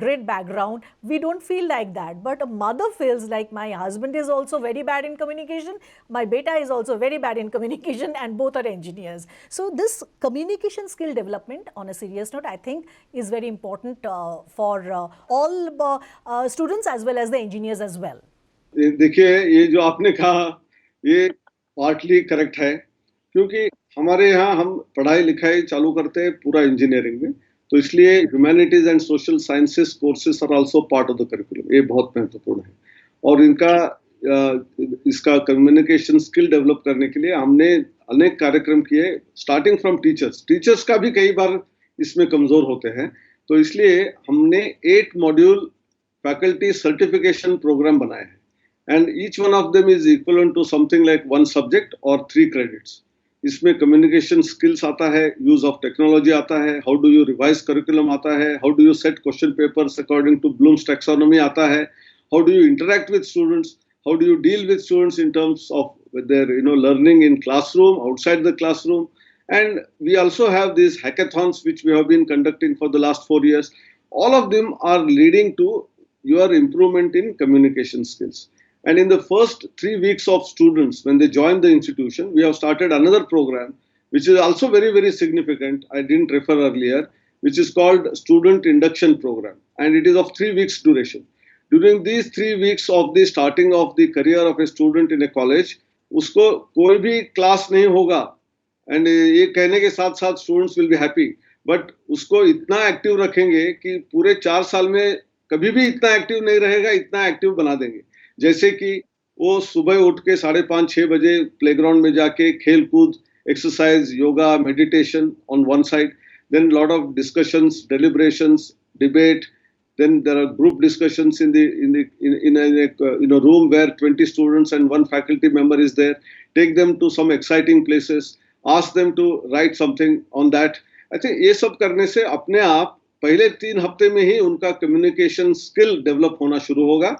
Speaker 1: great background, we don't feel like that. But a mother feels like my husband is also very bad in communication, my beta is also very bad in communication, and both are engineers. So this communication skill development, on a serious note, I think is very important for all students as well as the engineers as well.
Speaker 2: देखिए, ये जो आपने कहा ये पार्टली करेक्ट है, क्योंकि हमारे यहाँ हम पढ़ाई लिखाई चालू करते हैं पूरा इंजीनियरिंग में, तो इसलिए humanities and social sciences courses are also part of the curriculum, ये बहुत महत्वपूर्ण है। और इसका कम्युनिकेशन स्किल डेवलप करने के लिए हमने अनेक कार्यक्रम किए, स्टार्टिंग फ्रॉम टीचर्स का भी कई बार इसमें कमजोर होते हैं, तो इसलिए हमने 8 मॉड्यूल फैकल्टी सर्टिफिकेशन प्रोग्राम बनाए हैं and each one of them is equivalent to something like 1 subject और 3 क्रेडिट्स। इसमें कम्युनिकेशन स्किल्स आता है, यूज ऑफ टेक्नोलॉजी आता है, how do you revise curriculum आता है, how do you set question papers according to Bloom's taxonomy आता है, how do you interact with students, how do you deal with students in terms of their learning in classroom, outside the classroom. And we also have these hackathons which we have been conducting for the last 4 years. All of them are leading to your improvement in communication skills. And in the first 3 weeks of students, when they join the institution, we have started another program which is also very, very significant. I didn't refer earlier, which is called Student Induction Program. And it is of 3 weeks duration. During these 3 weeks of the starting of the career of a student in a college, उसको कोई भी क्लास नहीं होगा एंड ये कहने के साथ साथ students will be happy, but उसको इतना एक्टिव रखेंगे कि पूरे 4 साल में कभी भी इतना एक्टिव नहीं रहेगा, इतना एक्टिव बना देंगे। जैसे कि वो सुबह उठ के 5:30-6 बजे प्लेग्राउंड में जाके खेल कूद, exercise, yoga, meditation on one side, then lot of discussions, deliberations, debate. Then there are group discussions in a room where 20 students and 1 faculty member is there. Take them to some exciting places. Ask them to write something on that. I think ये सब करने से अपने आप पहले 3 हफ्ते में ही उनका communication skill develop होना शुरू होगा.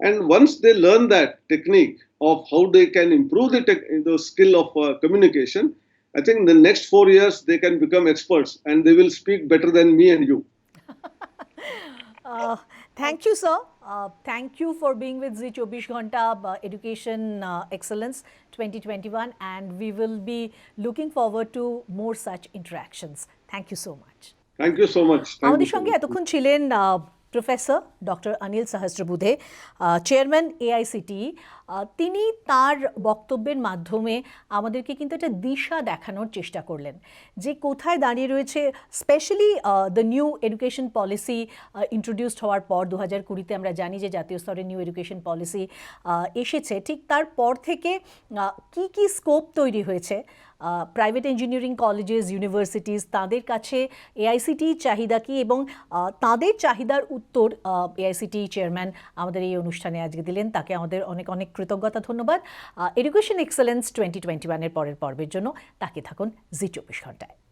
Speaker 2: And once they learn that technique of how they can improve the skill of communication, I think in the next 4 years they can become experts and they will speak better than me and you.
Speaker 1: Thank you, sir. Thank you for being with Zee 24 Ghanta Education Excellence 2021, and we will be looking forward to more such interactions. Thank you so much.
Speaker 2: Thank you so much.
Speaker 1: আমাদের সঙ্গে এতক্ষণ ছিলেন professor doctor Anil Sahasrabudhe, chairman AICTE. তিনি তার বক্তব্যের মাধ্যমে আমাদেরকে কিন্তু একটা দিশা দেখানোর চেষ্টা করলেন যে কোথায় দাঁড়িয়ে রয়েছে, specially the new education policy introduced হওয়ার পর 2020-তে আমরা জানি যে জাতীয় স্তরে নিউ এডুকেশন পলিসি এসেছে, ঠিক তারপর থেকে কি কি স্কোপ তৈরি হয়েছে প্রাইভেট ইঞ্জিনিয়ারিং কলেজেস, ইউনিভার্সিটিস, তাদের কাছে এআইসিটি চাহিদা কী, এবং তাদের চাহিদার উত্তর এআইসিটি চেয়ারম্যান আমাদের এই অনুষ্ঠানে আজকে দিলেন। তাকে আমাদের অনেক অনেক কৃতজ্ঞতা, ধন্যবাদ। এডুকেশন এক্সেলেন্স 2021-এর পরের পর্বের জন্য তাকে থাকুন জি 24 ঘন্টায়।